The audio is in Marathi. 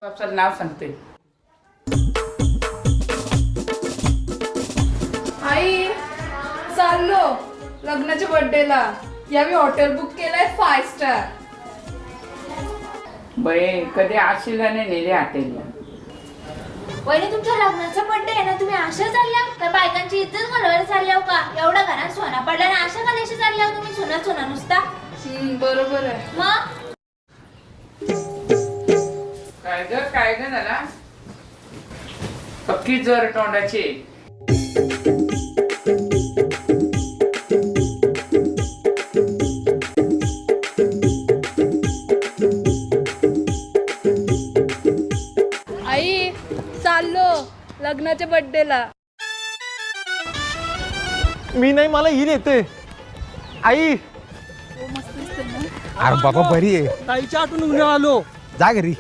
बापचं नाव सांगते. आई चाललो लग्नाच्या बर्थडेला. यावेळी हॉटेल बुक केलंय 5 स्टार. बाई कधी आशिलाने नेले हॉटेलला. वहिनी तुमच्या लग्नाचा बर्थडे आहे ना, तुम्ही आशा चालल्या का? बायकांची इज्जत घालवायला चालल्या का? एवढा घरात सोना पडला ना, आशा घालायची चालल्या तुम्ही? सोना सोना नुसता. बरोबर आहे. मग काय ग झाला पक्की जर तोंडाची. आई चाललो लग्नाच्या बर्थडेला. मी नाही, मला ही येते. आई मस्त दिसते ना. अरे बाबा बरी आहे. ताईच्या आठवण आलो. जा घरी.